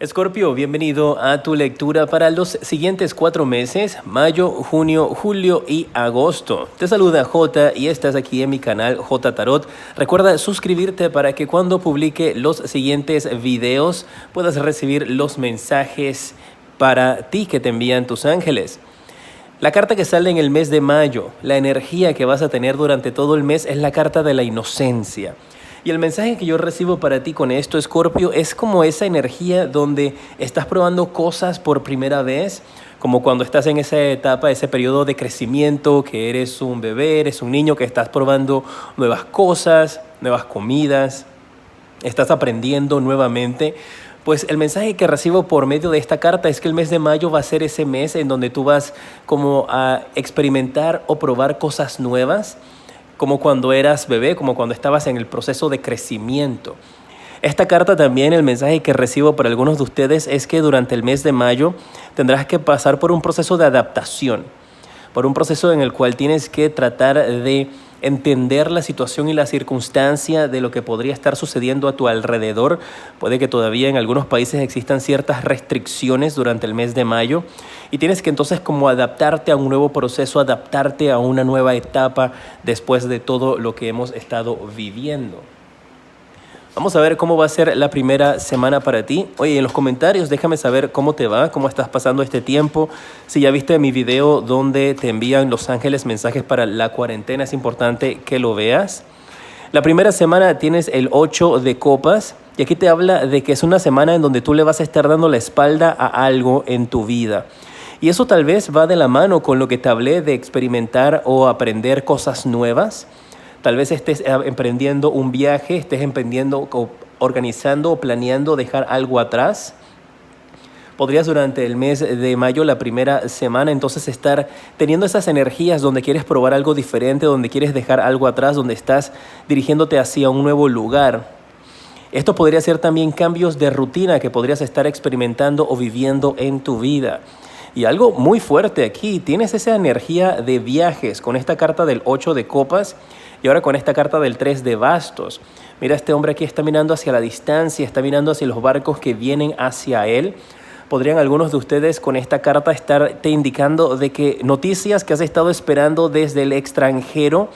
Escorpio, bienvenido a tu lectura para los siguientes 4 meses, mayo, junio, julio y agosto. Te saluda J y estás aquí en mi canal J Tarot. Recuerda suscribirte para que cuando publique los siguientes videos puedas recibir los mensajes para ti que te envían tus ángeles. La carta que sale en el mes de mayo, la energía que vas a tener durante todo el mes es la carta de la inocencia. Y el mensaje que yo recibo para ti con esto, Escorpio, es como esa energía donde estás probando cosas por primera vez, como cuando estás en esa etapa, ese periodo de crecimiento, que eres un bebé, eres un niño, que estás probando nuevas cosas, nuevas comidas, estás aprendiendo nuevamente. Pues el mensaje que recibo por medio de esta carta es que el mes de mayo va a ser ese mes en donde tú vas como a experimentar o probar cosas nuevas, como cuando eras bebé, como cuando estabas en el proceso de crecimiento. Esta carta también, el mensaje que recibo para algunos de ustedes es que durante el mes de mayo tendrás que pasar por un proceso de adaptación, por un proceso en el cual tienes que tratar de entender la situación y la circunstancia de lo que podría estar sucediendo a tu alrededor. Puede que todavía en algunos países existan ciertas restricciones durante el mes de mayo y tienes que entonces como adaptarte a un nuevo proceso, adaptarte a una nueva etapa después de todo lo que hemos estado viviendo. Vamos a ver cómo va a ser la primera semana para ti. Oye, en los comentarios déjame saber cómo te va, cómo estás pasando este tiempo. Si ya viste mi video donde te envían los ángeles mensajes para la cuarentena, es importante que lo veas. La primera semana tienes el 8 de copas y aquí te habla de que es una semana en donde tú le vas a estar dando la espalda a algo en tu vida. Y eso tal vez va de la mano con lo que te hablé de experimentar o aprender cosas nuevas. Tal vez estés emprendiendo un viaje, estés emprendiendo, organizando o planeando dejar algo atrás. Podrías durante el mes de mayo, la primera semana, entonces estar teniendo esas energías donde quieres probar algo diferente, donde quieres dejar algo atrás, donde estás dirigiéndote hacia un nuevo lugar. Esto podría ser también cambios de rutina que podrías estar experimentando o viviendo en tu vida. Y algo muy fuerte aquí, tienes esa energía de viajes con esta carta del 8 de copas y ahora con esta carta del 3 de bastos. Mira, este hombre aquí está mirando hacia la distancia, está mirando hacia los barcos que vienen hacia él. Podrían algunos de ustedes con esta carta estarte indicando de que noticias que has estado esperando desde el extranjero,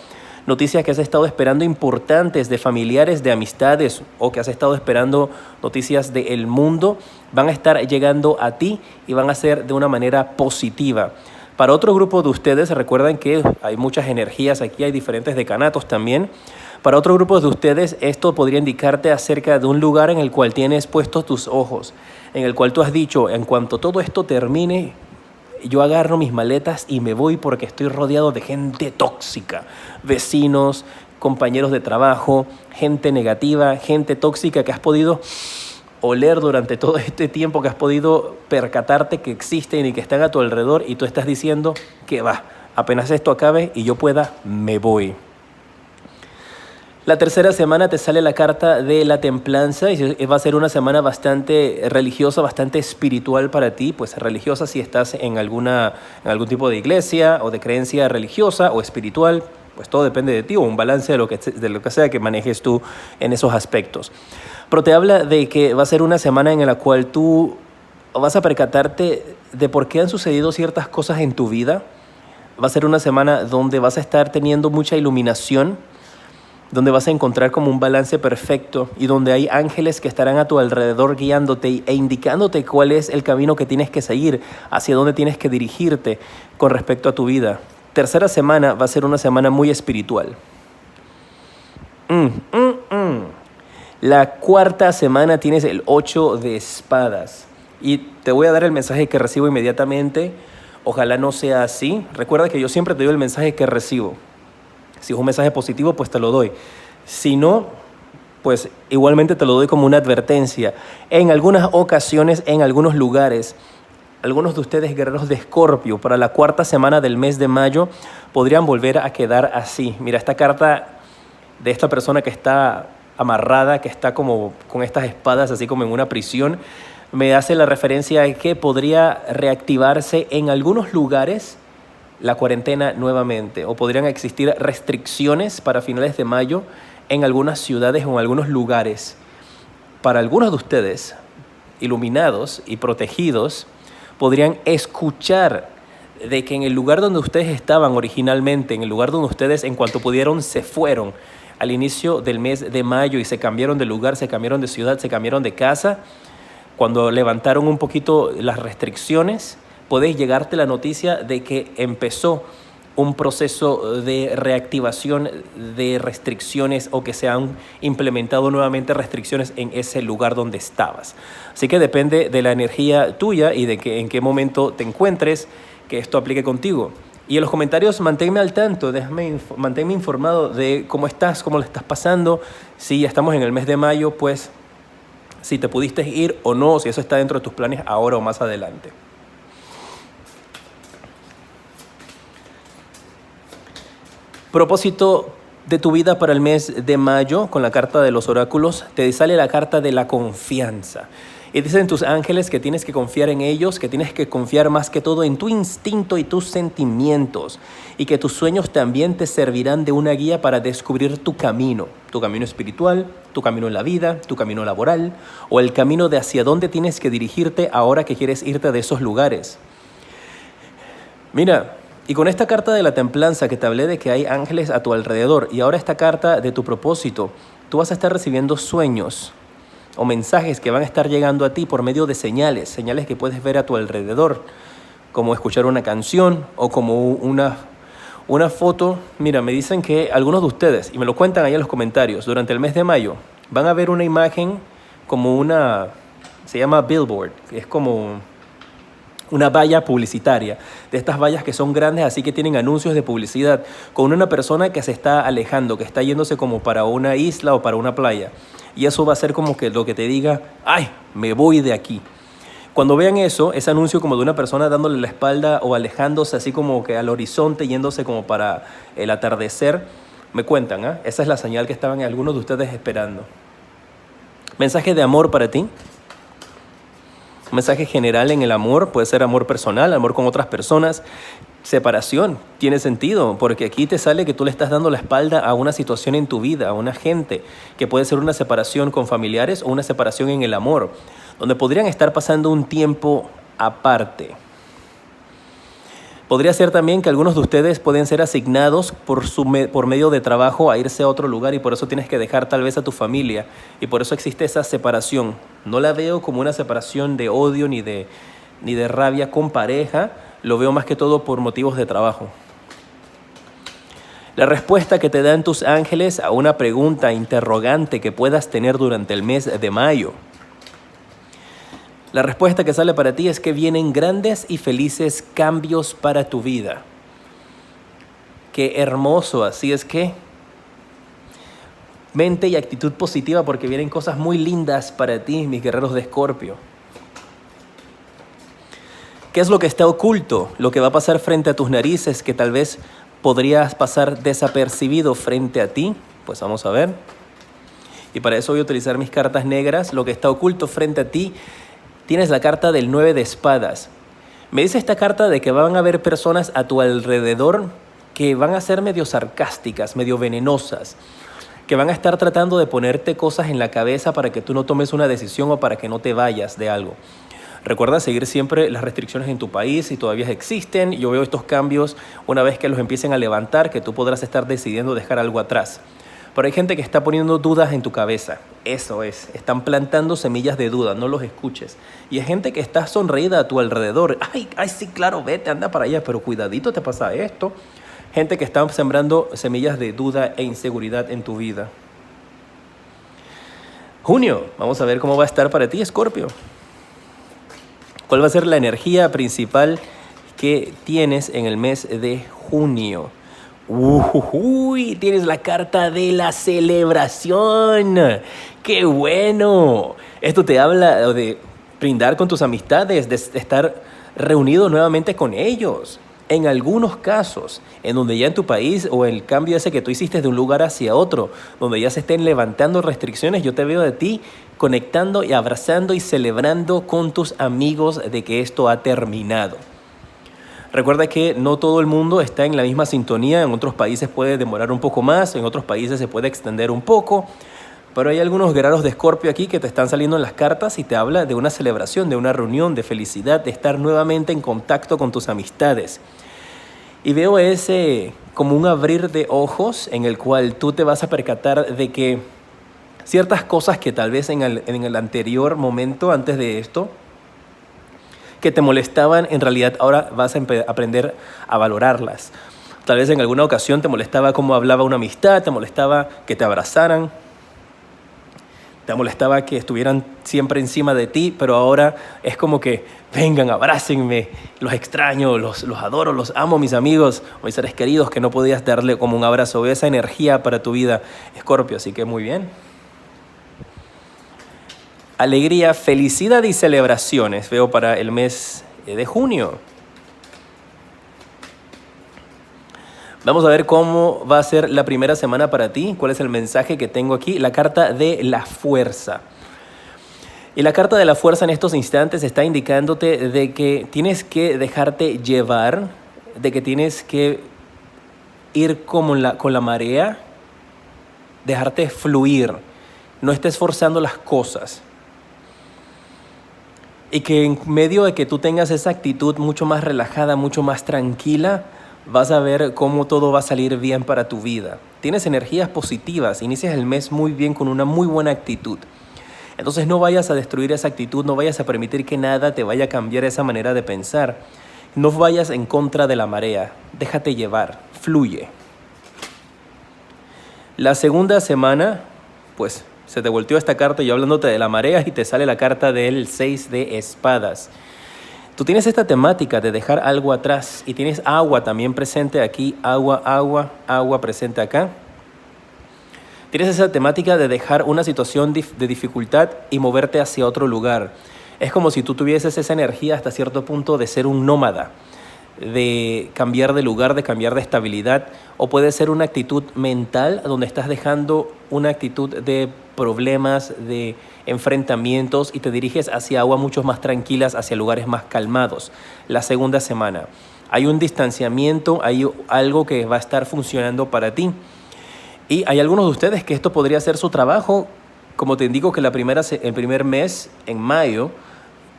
noticias que has estado esperando importantes de familiares, de amistades o que has estado esperando noticias del mundo, van a estar llegando a ti y van a ser de una manera positiva. Para otro grupo de ustedes, recuerden que hay muchas energías aquí, hay diferentes decanatos también. Para otro grupo de ustedes, esto podría indicarte acerca de un lugar en el cual tienes puestos tus ojos, en el cual tú has dicho, en cuanto todo esto termine, yo agarro mis maletas y me voy porque estoy rodeado de gente tóxica, vecinos, compañeros de trabajo, gente negativa, gente tóxica que has podido oler durante todo este tiempo, que has podido percatarte que existen y que están a tu alrededor y tú estás diciendo que va, apenas esto acabe y yo pueda, me voy. La tercera semana te sale la carta de la templanza y va a ser una semana bastante religiosa, bastante espiritual para ti. Pues religiosa si estás en algún tipo de iglesia o de creencia religiosa o espiritual, pues todo depende de ti o un balance de lo que sea que manejes tú en esos aspectos. Pero te habla de que va a ser una semana en la cual tú vas a percatarte de por qué han sucedido ciertas cosas en tu vida. Va a ser una semana donde vas a estar teniendo mucha iluminación, donde vas a encontrar como un balance perfecto y donde hay ángeles que estarán a tu alrededor guiándote e indicándote cuál es el camino que tienes que seguir, hacia dónde tienes que dirigirte con respecto a tu vida. Tercera semana va a ser una semana muy espiritual. La cuarta semana tienes el 8 de espadas y te voy a dar el mensaje que recibo inmediatamente. Ojalá no sea así. Recuerda que yo siempre te doy el mensaje que recibo. Si es un mensaje positivo, pues te lo doy. Si no, pues igualmente te lo doy como una advertencia. En algunas ocasiones, en algunos lugares, algunos de ustedes guerreros de Escorpio, para la cuarta semana del mes de mayo, podrían volver a quedar así. Mira, esta carta de esta persona que está amarrada, que está como con estas espadas, así como en una prisión, me hace la referencia a que podría reactivarse en algunos lugares la cuarentena nuevamente, o podrían existir restricciones para finales de mayo en algunas ciudades o en algunos lugares. Para algunos de ustedes iluminados y protegidos, podrían escuchar de que en el lugar donde ustedes estaban originalmente, en el lugar donde ustedes en cuanto pudieron se fueron al inicio del mes de mayo y se cambiaron de lugar, se cambiaron de ciudad, se cambiaron de casa, cuando levantaron un poquito las restricciones, podéis llegarte la noticia de que empezó un proceso de reactivación de restricciones o que se han implementado nuevamente restricciones en ese lugar donde estabas. Así que depende de la energía tuya y de que en qué momento te encuentres que esto aplique contigo. Y en los comentarios manténme al tanto, manténme informado de cómo estás, cómo le estás pasando. Si ya estamos en el mes de mayo, pues si te pudiste ir o no, si eso está dentro de tus planes ahora o más adelante. Propósito de tu vida para el mes de mayo, con la carta de los oráculos, te sale la carta de la confianza. Y dicen tus ángeles que tienes que confiar en ellos, que tienes que confiar más que todo en tu instinto y tus sentimientos, y que tus sueños también te servirán de una guía para descubrir tu camino espiritual, tu camino en la vida, tu camino laboral, o el camino de hacia dónde tienes que dirigirte ahora que quieres irte de esos lugares. Mira, y con esta carta de la templanza que te hablé de que hay ángeles a tu alrededor, y ahora esta carta de tu propósito, tú vas a estar recibiendo sueños o mensajes que van a estar llegando a ti por medio de señales que puedes ver a tu alrededor, como escuchar una canción o como una foto. Mira, me dicen que algunos de ustedes, y me lo cuentan ahí en los comentarios, durante el mes de mayo van a ver una imagen como se llama billboard, que es como una valla publicitaria, de estas vallas que son grandes, así que tienen anuncios de publicidad, con una persona que se está alejando, que está yéndose como para una isla o para una playa. Y eso va a ser como que lo que te diga, ¡ay, me voy de aquí! Cuando vean eso, ese anuncio como de una persona dándole la espalda o alejándose así como que al horizonte, yéndose como para el atardecer, me cuentan, ¿eh? Esa es la señal que estaban algunos de ustedes esperando. Mensaje de amor para ti. Un mensaje general en el amor, puede ser amor personal, amor con otras personas. Separación, tiene sentido, porque aquí te sale que tú le estás dando la espalda a una situación en tu vida, a una gente, que puede ser una separación con familiares o una separación en el amor, donde podrían estar pasando un tiempo aparte. Podría ser también que algunos de ustedes pueden ser asignados por medio de trabajo a irse a otro lugar y por eso tienes que dejar tal vez a tu familia y por eso existe esa separación. No la veo como una separación de odio ni de rabia con pareja, lo veo más que todo por motivos de trabajo. La respuesta que te dan tus ángeles a una pregunta interrogante que puedas tener durante el mes de mayo. La respuesta que sale para ti es que vienen grandes y felices cambios para tu vida. Qué hermoso, así es que mente y actitud positiva porque vienen cosas muy lindas para ti, mis guerreros de Escorpio. ¿Qué es lo que está oculto? Lo que va a pasar frente a tus narices que tal vez podrías pasar desapercibido frente a ti. Pues vamos a ver. Y para eso voy a utilizar mis cartas negras. Lo que está oculto frente a ti. Tienes la carta del 9 de espadas. Me dice esta carta de que van a haber personas a tu alrededor que van a ser medio sarcásticas, medio venenosas, que van a estar tratando de ponerte cosas en la cabeza para que tú no tomes una decisión o para que no te vayas de algo. Recuerda seguir siempre las restricciones en tu país si todavía existen. Yo veo estos cambios una vez que los empiecen a levantar, que tú podrás estar decidiendo dejar algo atrás. Pero hay gente que está poniendo dudas en tu cabeza. Eso es. Están plantando semillas de duda. No los escuches. Y hay gente que está sonreída a tu alrededor. Ay, sí, claro, vete, anda para allá. Pero cuidadito, te pasa esto. Gente que está sembrando semillas de duda e inseguridad en tu vida. Junio. Vamos a ver cómo va a estar para ti, Escorpio. ¿Cuál va a ser la energía principal que tienes en el mes de junio? Tienes la carta de la celebración. ¡Qué bueno! Esto te habla de brindar con tus amistades, de estar reunido nuevamente con ellos. En algunos casos, en donde ya en tu país o el cambio ese que tú hiciste de un lugar hacia otro, donde ya se estén levantando restricciones, yo te veo de ti conectando y abrazando y celebrando con tus amigos de que esto ha terminado. Recuerda que no todo el mundo está en la misma sintonía, en otros países puede demorar un poco más, en otros países se puede extender un poco, Pero hay algunos guerreros de Escorpio aquí que te están saliendo en las cartas y te habla de una celebración, de una reunión, de felicidad, de estar nuevamente en contacto con tus amistades. Y veo ese como un abrir de ojos en el cual tú te vas a percatar de que ciertas cosas que tal vez en el anterior momento, antes de esto, que te molestaban, en realidad ahora vas a aprender a valorarlas. Tal vez en alguna ocasión te molestaba cómo hablaba una amistad, te molestaba que te abrazaran, te molestaba que estuvieran siempre encima de ti, pero ahora es como que vengan, abrácenme, los extraño, los adoro, los amo, mis amigos, mis seres queridos, que no podías darle como un abrazo. Veo esa energía para tu vida, Escorpio, así que muy bien. Alegría, felicidad y celebraciones veo para el mes de junio. Vamos a ver cómo va a ser la primera semana para ti, cuál es el mensaje que tengo aquí, la carta de la fuerza. Y la carta de la fuerza en estos instantes está indicándote de que tienes que dejarte llevar, de que tienes que ir con la marea, dejarte fluir, no estés forzando las cosas. Y que en medio de que tú tengas esa actitud mucho más relajada, mucho más tranquila, vas a ver cómo todo va a salir bien para tu vida. Tienes energías positivas, inicias el mes muy bien con una muy buena actitud. Entonces no vayas a destruir esa actitud, no vayas a permitir que nada te vaya a cambiar esa manera de pensar. No vayas en contra de la marea, déjate llevar, fluye. La segunda semana, pues se te volteó esta carta yo hablándote de la marea y te sale la carta del 6 de espadas. Tú tienes esta temática de dejar algo atrás y tienes agua también presente aquí, agua presente acá. Tienes esa temática de dejar una situación de dificultad y moverte hacia otro lugar. Es como si tú tuvieses esa energía hasta cierto punto de ser un nómada, de cambiar de lugar, de cambiar de estabilidad, o puede ser una actitud mental donde estás dejando una actitud de problemas, de enfrentamientos y te diriges hacia aguas mucho más tranquilas, hacia lugares más calmados. La segunda semana hay un distanciamiento, hay algo que va a estar funcionando para ti y hay algunos de ustedes que esto podría ser su trabajo. Como te indico que el primer mes, en mayo,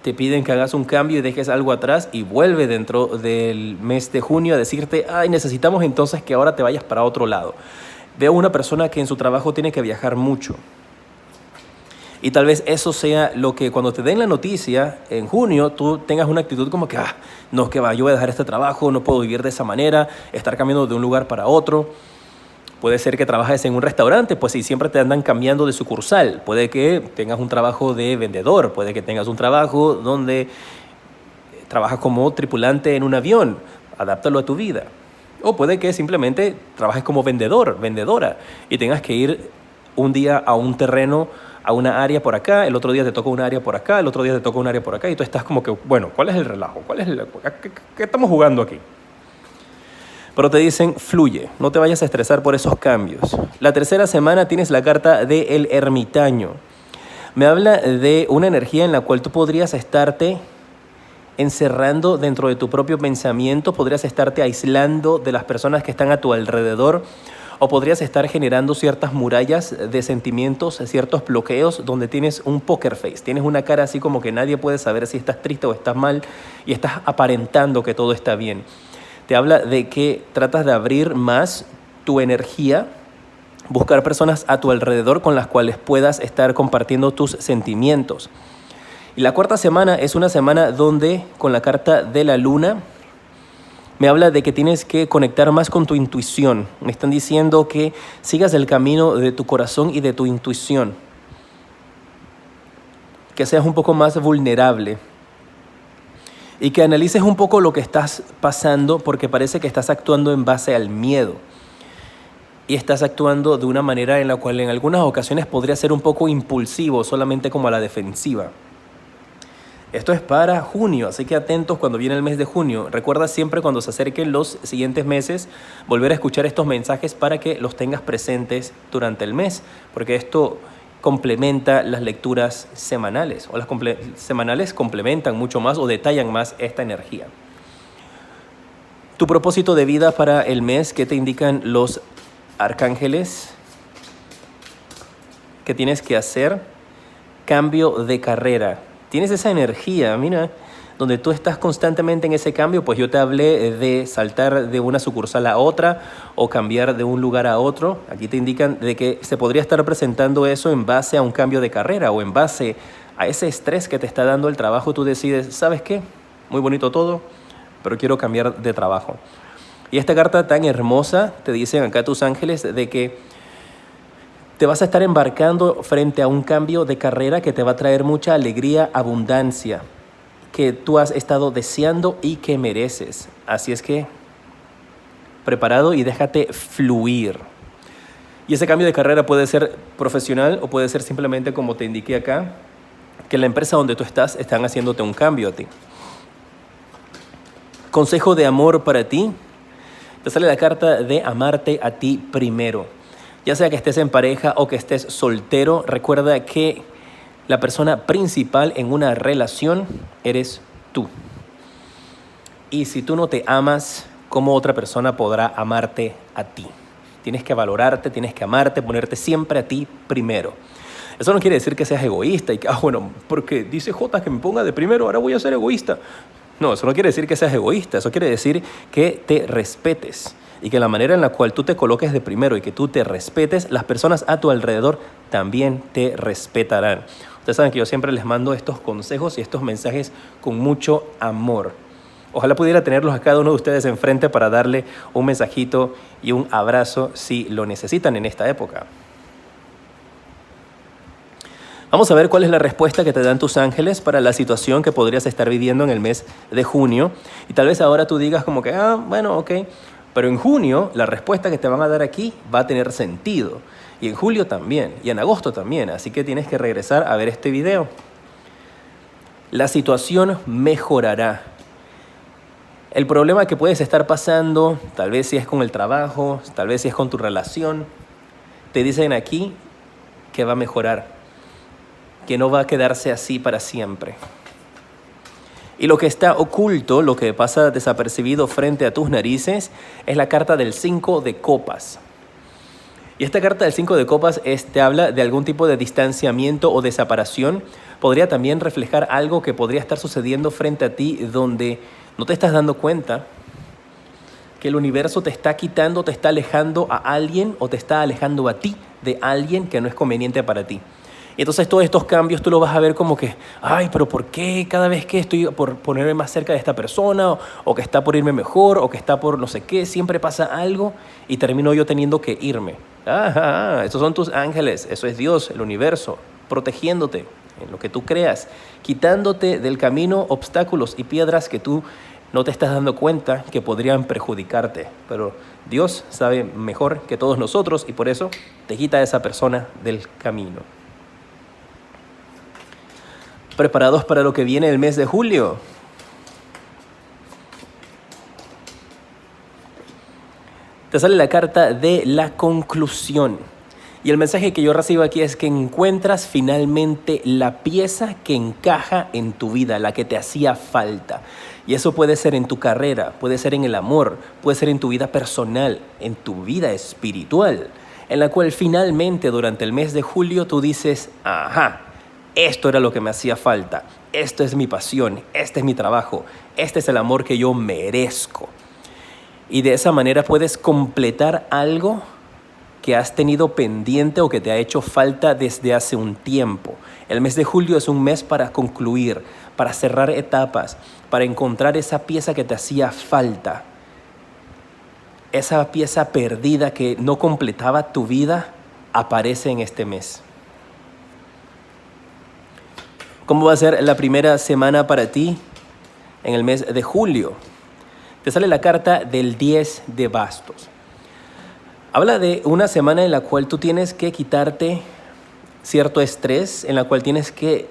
te piden que hagas un cambio y dejes algo atrás y vuelve dentro del mes de junio a decirte, ay, necesitamos entonces que ahora te vayas para otro lado. Veo una persona que en su trabajo tiene que viajar mucho. Y tal vez eso sea lo que cuando te den la noticia en junio, tú tengas una actitud como que, no, que va, yo voy a dejar este trabajo, no puedo vivir de esa manera, estar cambiando de un lugar para otro. Puede ser que trabajes en un restaurante, pues si siempre te andan cambiando de sucursal. Puede que tengas un trabajo de vendedor, puede que tengas un trabajo donde trabajas como tripulante en un avión, adáptalo a tu vida. O puede que simplemente trabajes como vendedor, vendedora, y tengas que ir un día a un terreno, a una área por acá, el otro día te toca una área por acá, el otro día te toca un área por acá, y tú estás como que, bueno, ¿cuál es el relajo? ¿Qué estamos jugando aquí? Pero te dicen, fluye, no te vayas a estresar por esos cambios. La tercera semana tienes la carta del ermitaño. Me habla de una energía en la cual tú podrías estarte encerrando dentro de tu propio pensamiento, podrías estarte aislando de las personas que están a tu alrededor, o podrías estar generando ciertas murallas de sentimientos, ciertos bloqueos donde tienes un poker face, tienes una cara así como que nadie puede saber si estás triste o estás mal y estás aparentando que todo está bien. Te habla de que tratas de abrir más tu energía, buscar personas a tu alrededor con las cuales puedas estar compartiendo tus sentimientos. Y la cuarta semana es una semana donde, con la carta de la luna, me habla de que tienes que conectar más con tu intuición. Me están diciendo que sigas el camino de tu corazón y de tu intuición. Que seas un poco más vulnerable. Y que analices un poco lo que estás pasando, porque parece que estás actuando en base al miedo. Y estás actuando de una manera en la cual en algunas ocasiones podría ser un poco impulsivo, solamente como a la defensiva. Esto es para junio, así que atentos cuando viene el mes de junio. Recuerda siempre cuando se acerquen los siguientes meses volver a escuchar estos mensajes para que los tengas presentes durante el mes, porque esto complementa las lecturas semanales, o las semanales complementan mucho más o detallan más esta energía. Tu propósito de vida para el mes, ¿qué te indican los arcángeles? que tienes que hacer cambio de carrera. Tienes esa energía, mira, donde tú estás constantemente en ese cambio. Pues yo te hablé de saltar de una sucursal a otra o cambiar de un lugar a otro. Aquí te indican de que se podría estar presentando eso en base a un cambio de carrera o en base a ese estrés que te está dando el trabajo. Tú decides, ¿sabes qué? Muy bonito todo, pero quiero cambiar de trabajo. Y esta carta tan hermosa, te dicen acá tus ángeles, de que te vas a estar embarcando frente a un cambio de carrera que te va a traer mucha alegría, abundancia, que tú has estado deseando y que mereces. Así es que, preparado y déjate fluir. Y ese cambio de carrera puede ser profesional o puede ser simplemente como te indiqué acá, que en la empresa donde tú están haciéndote un cambio a ti. Consejo de amor para ti. Te sale la carta de amarte a ti primero. Ya sea que estés en pareja o que estés soltero, recuerda que la persona principal en una relación eres tú. Y si tú no te amas, ¿cómo otra persona podrá amarte a ti? Tienes que valorarte, tienes que amarte, ponerte siempre a ti primero. Eso no quiere decir que seas egoísta y que, bueno, porque dice J que me ponga de primero, ahora voy a ser egoísta. No, eso no quiere decir que seas egoísta, eso quiere decir que te respetes. Y que la manera en la cual tú te coloques de primero y que tú te respetes, las personas a tu alrededor también te respetarán. Ustedes saben que yo siempre les mando estos consejos y estos mensajes con mucho amor. Ojalá pudiera tenerlos a cada uno de ustedes enfrente para darle un mensajito y un abrazo si lo necesitan en esta época. Vamos a ver cuál es la respuesta que te dan tus ángeles para la situación que podrías estar viviendo en el mes de junio. Y tal vez ahora tú digas como que, bueno, ok. Pero en junio la respuesta que te van a dar aquí va a tener sentido. Y en julio también. Y en agosto también. Así que tienes que regresar a ver este video. La situación mejorará. El problema que puedes estar pasando, tal vez si es con el trabajo, tal vez si es con tu relación, te dicen aquí que va a mejorar. Que no va a quedarse así para siempre. Y lo que está oculto, lo que pasa desapercibido frente a tus narices, es la carta del 5 de copas. Y esta carta del 5 de copas te habla de algún tipo de distanciamiento o de separación. Podría también reflejar algo que podría estar sucediendo frente a ti donde no te estás dando cuenta que el universo te está quitando, te está alejando a alguien o te está alejando a ti de alguien que no es conveniente para ti. Y entonces todos estos cambios tú lo vas a ver como que, pero ¿por qué cada vez que estoy por ponerme más cerca de esta persona o que está por irme mejor o que está por no sé qué, siempre pasa algo y termino yo teniendo que irme? Esos son tus ángeles, eso es Dios, el universo, protegiéndote en lo que tú creas, quitándote del camino obstáculos y piedras que tú no te estás dando cuenta que podrían perjudicarte. Pero Dios sabe mejor que todos nosotros y por eso te quita a esa persona del camino. ¿Preparados para lo que viene el mes de julio? Te sale la carta de la conclusión. Y el mensaje que yo recibo aquí es que encuentras finalmente la pieza que encaja en tu vida, la que te hacía falta. Y eso puede ser en tu carrera, puede ser en el amor, puede ser en tu vida personal, en tu vida espiritual, en la cual finalmente durante el mes de julio tú dices, esto era lo que me hacía falta, esto es mi pasión, este es mi trabajo, este es el amor que yo merezco. Y de esa manera puedes completar algo que has tenido pendiente o que te ha hecho falta desde hace un tiempo. El mes de julio es un mes para concluir, para cerrar etapas, para encontrar esa pieza que te hacía falta. Esa pieza perdida que no completaba tu vida aparece en este mes. ¿Cómo va a ser la primera semana para ti en el mes de julio? Te sale la carta del 10 de bastos. Habla de una semana en la cual tú tienes que quitarte cierto estrés, en la cual tienes que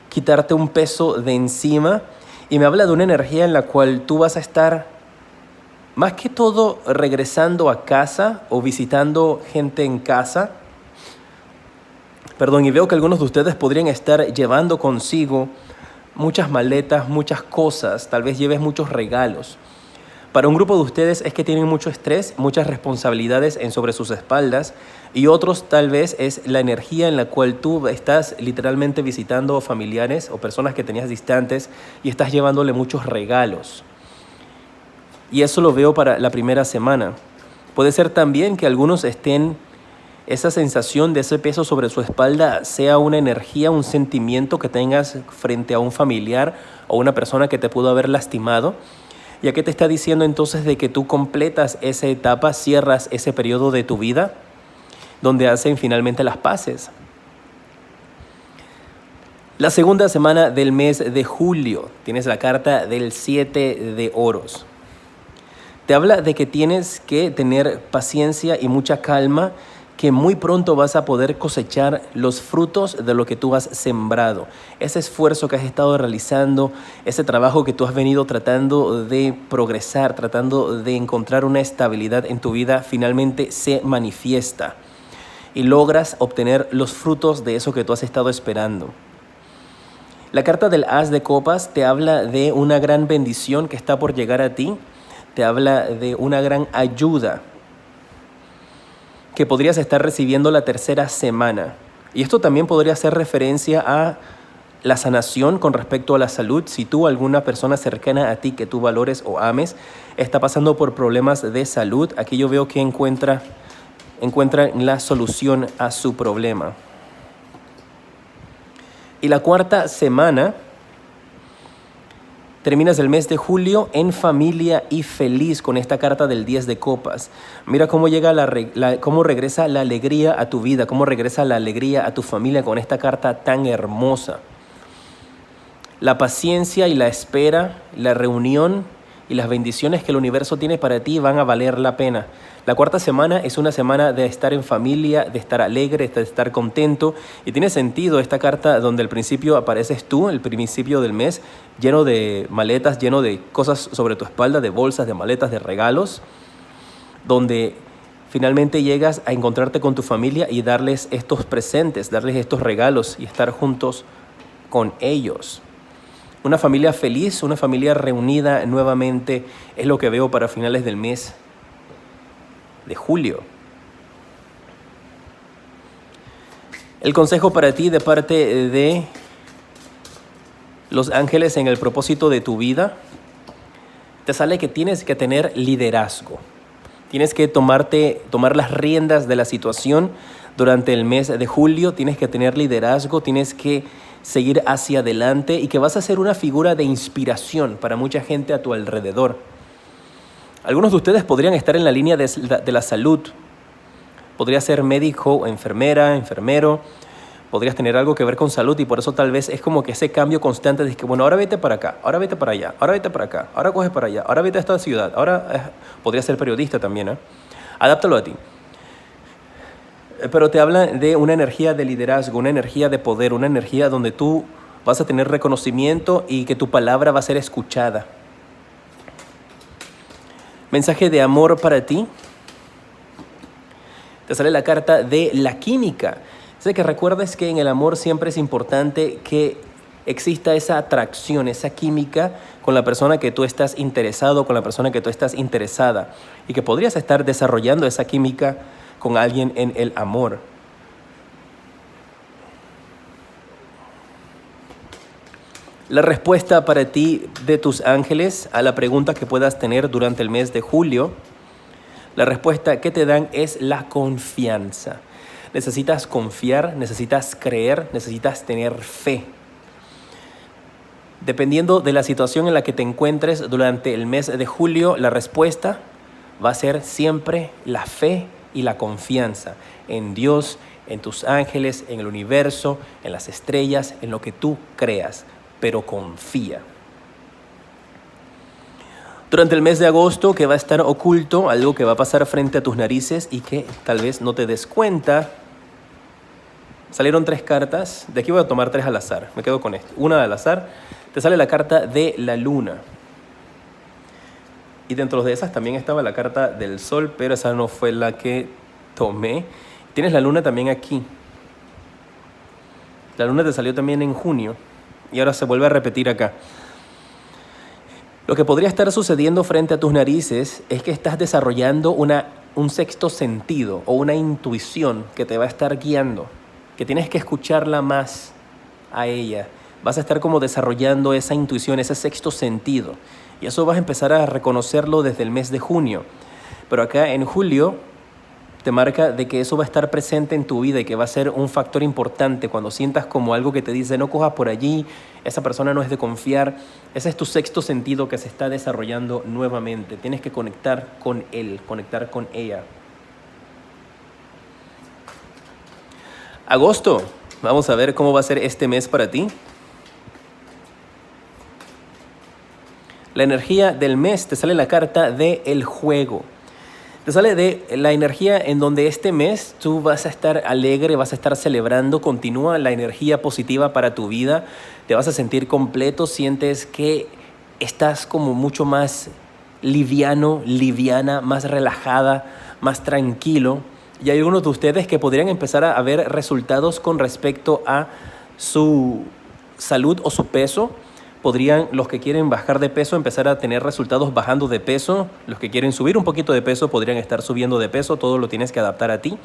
quitarte un peso de encima. Y me habla de una energía en la cual tú vas a estar, más que todo, regresando a casa o visitando gente en casa. Y veo que algunos de ustedes podrían estar llevando consigo muchas maletas, muchas cosas, tal vez lleves muchos regalos. Para un grupo de ustedes es que tienen mucho estrés, muchas responsabilidades sobre sus espaldas, y otros tal vez es la energía en la cual tú estás literalmente visitando familiares o personas que tenías distantes y estás llevándole muchos regalos. Y eso lo veo para la primera semana. Puede ser también que algunos estén, esa sensación de ese peso sobre su espalda sea una energía, un sentimiento que tengas frente a un familiar o una persona que te pudo haber lastimado. Ya que te está diciendo entonces de que tú completas esa etapa, cierras ese periodo de tu vida donde hacen finalmente las paces. La segunda semana del mes de julio tienes la carta del 7 de oros. Te habla de que tienes que tener paciencia y mucha calma, que muy pronto vas a poder cosechar los frutos de lo que tú has sembrado. Ese esfuerzo que has estado realizando, ese trabajo que tú has venido tratando de progresar, tratando de encontrar una estabilidad en tu vida, finalmente se manifiesta y logras obtener los frutos de eso que tú has estado esperando. La carta del As de Copas te habla de una gran bendición que está por llegar a ti, te habla de una gran ayuda que podrías estar recibiendo la tercera semana. Y esto también podría hacer referencia a la sanación con respecto a la salud. Si tú, alguna persona cercana a ti que tú valores o ames, está pasando por problemas de salud, aquí yo veo que encuentra la solución a su problema. Y la cuarta semana, terminas el mes de julio en familia y feliz con esta carta del 10 de copas. Mira cómo llega cómo regresa la alegría a tu vida, cómo regresa la alegría a tu familia con esta carta tan hermosa. La paciencia y la espera, la reunión y las bendiciones que el universo tiene para ti van a valer la pena. La cuarta semana es una semana de estar en familia, de estar alegre, de estar contento. Y tiene sentido esta carta donde al principio apareces tú, el principio del mes, lleno de maletas, lleno de cosas sobre tu espalda, de bolsas, de maletas, de regalos, donde finalmente llegas a encontrarte con tu familia y darles estos presentes, darles estos regalos y estar juntos con ellos. Una familia feliz, una familia reunida nuevamente es lo que veo para finales del mes de julio. El consejo para ti de parte de los ángeles en el propósito de tu vida, te sale que tienes que tener liderazgo. Tienes que tomar las riendas de la situación durante el mes de julio. Tienes que tener liderazgo, tienes que seguir hacia adelante y que vas a ser una figura de inspiración para mucha gente a tu alrededor. Algunos de ustedes podrían estar en la línea de la salud. Podría ser médico, enfermera, enfermero. Podrías tener algo que ver con salud y por eso tal vez es como que ese cambio constante de que, bueno, ahora vete para acá, ahora vete para allá, ahora vete para acá, ahora coge para allá, ahora vete a esta ciudad, ahora podría ser periodista también, Adáptalo a ti. Pero te habla de una energía de liderazgo, una energía de poder, una energía donde tú vas a tener reconocimiento y que tu palabra va a ser escuchada. Mensaje de amor para ti. Te sale la carta de la química. Sé que recuerdes que en el amor siempre es importante que exista esa atracción, esa química con la persona que tú estás interesado, con la persona que tú estás interesada y que podrías estar desarrollando esa química con alguien en el amor. La respuesta para ti de tus ángeles a la pregunta que puedas tener durante el mes de julio, la respuesta que te dan es la confianza. Necesitas confiar, necesitas creer, necesitas tener fe. Dependiendo de la situación en la que te encuentres durante el mes de julio, la respuesta va a ser siempre la fe y la confianza en Dios, en tus ángeles, en el universo, en las estrellas, en lo que tú creas, pero confía. Durante el mes de agosto, que va a estar oculto, algo que va a pasar frente a tus narices y que tal vez no te des cuenta. Salieron 3 cartas, de aquí voy a tomar 3 al azar, me quedo con esto. Una al azar, te sale la carta de la luna. Y dentro de esas también estaba la carta del sol, pero esa no fue la que tomé. Tienes la luna también aquí. La luna te salió también en junio y ahora se vuelve a repetir acá. Lo que podría estar sucediendo frente a tus narices es que estás desarrollando un sexto sentido o una intuición que te va a estar guiando, que tienes que escucharla más a ella. Vas a estar como desarrollando esa intuición, ese sexto sentido. Y eso vas a empezar a reconocerlo desde el mes de junio. Pero acá en julio te marca de que eso va a estar presente en tu vida y que va a ser un factor importante cuando sientas como algo que te dice no cojas por allí, esa persona no es de confiar. Ese es tu sexto sentido que se está desarrollando nuevamente. Tienes que conectar con él, conectar con ella. Agosto, vamos a ver cómo va a ser este mes para ti. La energía del mes, te sale la carta del juego. Te sale de la energía en donde este mes tú vas a estar alegre, vas a estar celebrando, continúa la energía positiva para tu vida, te vas a sentir completo, sientes que estás como mucho más liviano, liviana, más relajada, más tranquilo. Y hay algunos de ustedes que podrían empezar a ver resultados con respecto a su salud o su peso. Podrían, los que quieren bajar de peso, empezar a tener resultados bajando de peso. Los que quieren subir un poquito de peso podrían estar subiendo de peso. Todo lo tienes que adaptar a ti.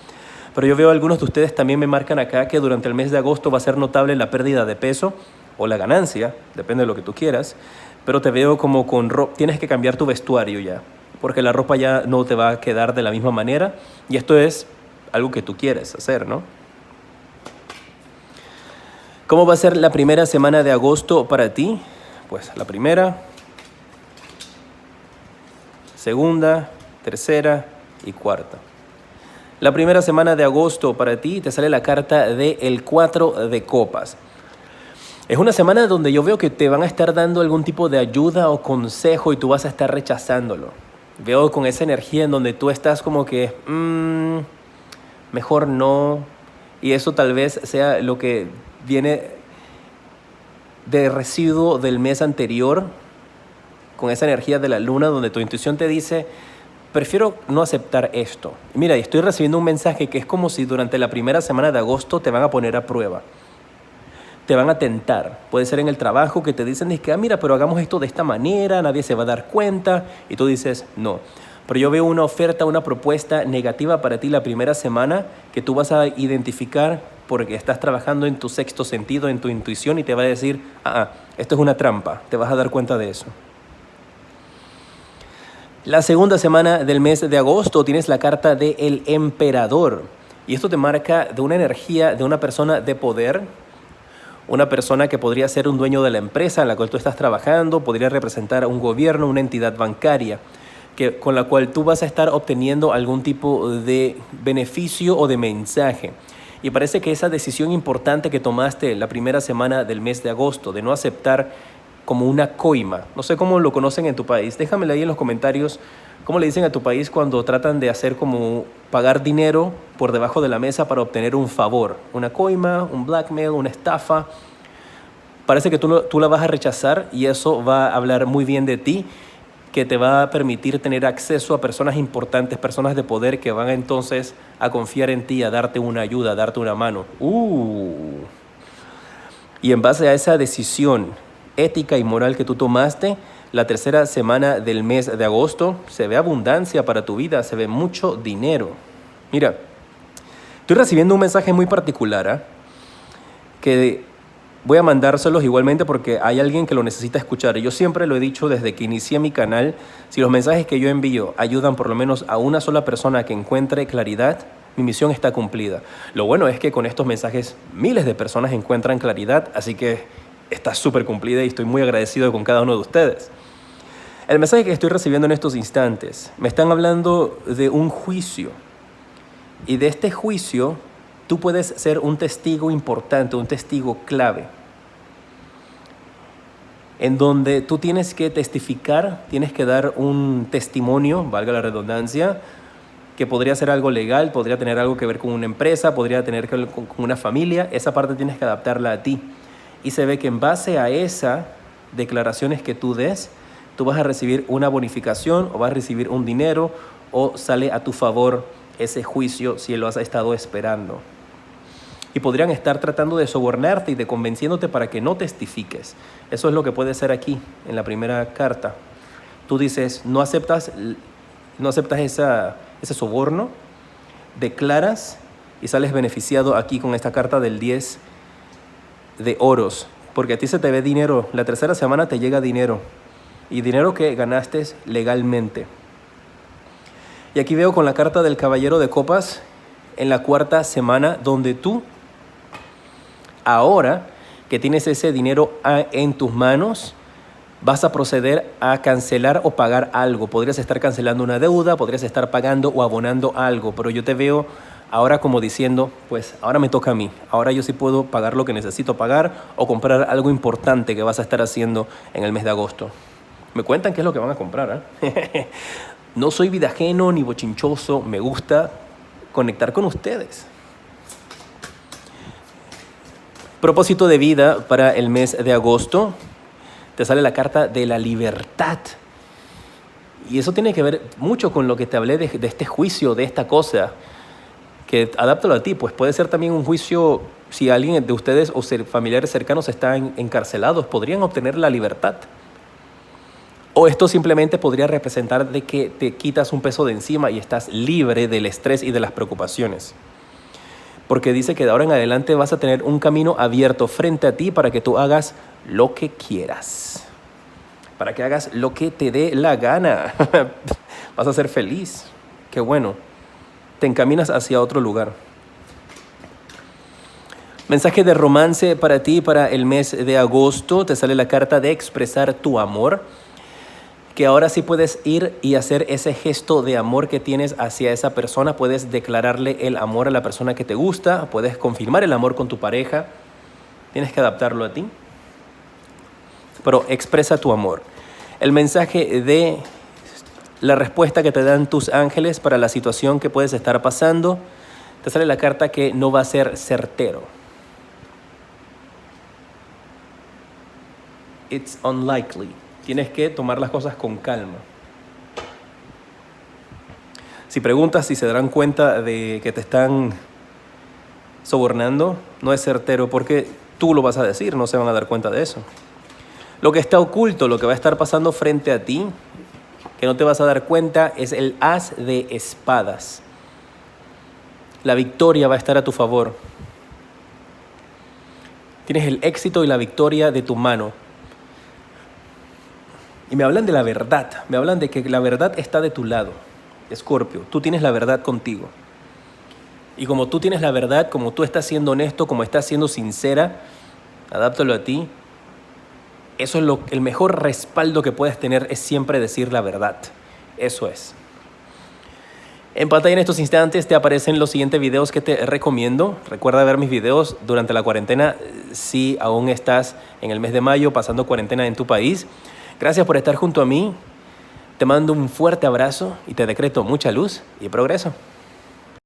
Pero yo veo algunos de ustedes también me marcan acá que durante el mes de agosto va a ser notable la pérdida de peso o la ganancia, depende de lo que tú quieras. Pero te veo como con ropa, tienes que cambiar tu vestuario ya, porque la ropa ya no te va a quedar de la misma manera. Y esto es algo que tú quieres hacer, ¿no? ¿Cómo va a ser la primera semana de agosto para ti? Pues la primera, segunda, tercera y cuarta. La primera semana de agosto para ti te sale la carta del 4 de copas. Es una semana donde yo veo que te van a estar dando algún tipo de ayuda o consejo y tú vas a estar rechazándolo. Veo con esa energía en donde tú estás como que, mejor no. Y eso tal vez sea lo que viene de residuo del mes anterior, con esa energía de la luna, donde tu intuición te dice, prefiero no aceptar esto. Mira, estoy recibiendo un mensaje que es como si durante la primera semana de agosto te van a poner a prueba. Te van a tentar. Puede ser en el trabajo que te dicen, mira, pero hagamos esto de esta manera, nadie se va a dar cuenta. Y tú dices, no. Pero yo veo una oferta, una propuesta negativa para ti la primera semana que tú vas a identificar porque estás trabajando en tu sexto sentido, en tu intuición, y te va a decir, esto es una trampa. Te vas a dar cuenta de eso. La segunda semana del mes de agosto tienes la carta del emperador. Y esto te marca de una energía de una persona de poder, una persona que podría ser un dueño de la empresa en la cual tú estás trabajando, podría representar a un gobierno, una entidad bancaria, con la cual tú vas a estar obteniendo algún tipo de beneficio o de mensaje. Y parece que esa decisión importante que tomaste la primera semana del mes de agosto, de no aceptar como una coima, no sé cómo lo conocen en tu país, déjamelo ahí en los comentarios, cómo le dicen a tu país cuando tratan de hacer como pagar dinero por debajo de la mesa para obtener un favor, una coima, un blackmail, una estafa. Parece que tú la vas a rechazar y eso va a hablar muy bien de ti, que te va a permitir tener acceso a personas importantes, personas de poder que van entonces a confiar en ti, a darte una ayuda, a darte una mano. Y en base a esa decisión ética y moral que tú tomaste, la tercera semana del mes de agosto se ve abundancia para tu vida, se ve mucho dinero. Mira, estoy recibiendo un mensaje muy particular, que voy a mandárselos igualmente porque hay alguien que lo necesita escuchar. Y yo siempre lo he dicho desde que inicié mi canal, si los mensajes que yo envío ayudan por lo menos a una sola persona que encuentre claridad, mi misión está cumplida. Lo bueno es que con estos mensajes miles de personas encuentran claridad, así que está súper cumplida y estoy muy agradecido con cada uno de ustedes. El mensaje que estoy recibiendo en estos instantes, me están hablando de un juicio. Y de este juicio, tú puedes ser un testigo importante, un testigo clave, en donde tú tienes que testificar, tienes que dar un testimonio, valga la redundancia, que podría ser algo legal, podría tener algo que ver con una empresa, podría tener que ver con una familia. Esa parte tienes que adaptarla a ti. Y se ve que en base a esas declaraciones que tú des, tú vas a recibir una bonificación o vas a recibir un dinero o sale a tu favor ese juicio si lo has estado esperando. Y podrían estar tratando de sobornarte y de convenciéndote para que no testifiques. Eso es lo que puede ser aquí, en la primera carta. tú dices, no aceptas ese soborno, declaras y sales beneficiado aquí con esta carta del 10 de oros, porque a ti se te ve dinero, la tercera semana te llega dinero, y dinero que ganaste legalmente. Y aquí veo con la carta del caballero de copas en la cuarta semana, donde tú, ahora que tienes ese dinero en tus manos, vas a proceder a cancelar o pagar algo. Podrías estar cancelando una deuda, podrías estar pagando o abonando algo, pero yo te veo ahora como diciendo, pues ahora me toca a mí. Ahora yo sí puedo pagar lo que necesito pagar o comprar algo importante que vas a estar haciendo en el mes de agosto. Me cuentan qué es lo que van a comprar, ¿eh? No soy vida ajeno ni bochinchoso, me gusta conectar con ustedes. Propósito de vida para el mes de agosto. Te sale la carta de la libertad. Y eso tiene que ver mucho con lo que te hablé de este juicio, de esta cosa, que adáptalo a ti. Pues puede ser también un juicio, si alguien de ustedes o familiares cercanos están encarcelados, podrían obtener la libertad. O esto simplemente podría representar de que te quitas un peso de encima y estás libre del estrés y de las preocupaciones. Porque dice que de ahora en adelante vas a tener un camino abierto frente a ti para que tú hagas lo que quieras. Para que hagas lo que te dé la gana. Vas a ser feliz. Qué bueno. Te encaminas hacia otro lugar. Mensaje de romance para ti para el mes de agosto. Te sale la carta de expresar tu amor. Que ahora sí puedes ir y hacer ese gesto de amor que tienes hacia esa persona. Puedes declararle el amor a la persona que te gusta. Puedes confirmar el amor con tu pareja. Tienes que adaptarlo a ti. Pero expresa tu amor. El mensaje de la respuesta que te dan tus ángeles para la situación que puedes estar pasando. Te sale la carta que no va a ser certero. It's unlikely. Tienes que tomar las cosas con calma. Si preguntas si se darán cuenta de que te están sobornando, no es certero porque tú lo vas a decir, no se van a dar cuenta de eso. Lo que está oculto, lo que va a estar pasando frente a ti, que no te vas a dar cuenta, es el as de espadas. La victoria va a estar a tu favor. Tienes el éxito y la victoria de tu mano. Y me hablan de la verdad, me hablan de que la verdad está de tu lado. Escorpio, tú tienes la verdad contigo. Y como tú tienes la verdad, como tú estás siendo honesto, como estás siendo sincera, adáptalo a ti. Eso es el mejor respaldo que puedes tener, es siempre decir la verdad. Eso es. En pantalla en estos instantes te aparecen los siguientes videos que te recomiendo. Recuerda ver mis videos durante la cuarentena si aún estás en el mes de mayo pasando cuarentena en tu país. Gracias por estar junto a mí. Te mando un fuerte abrazo y te decreto mucha luz y progreso.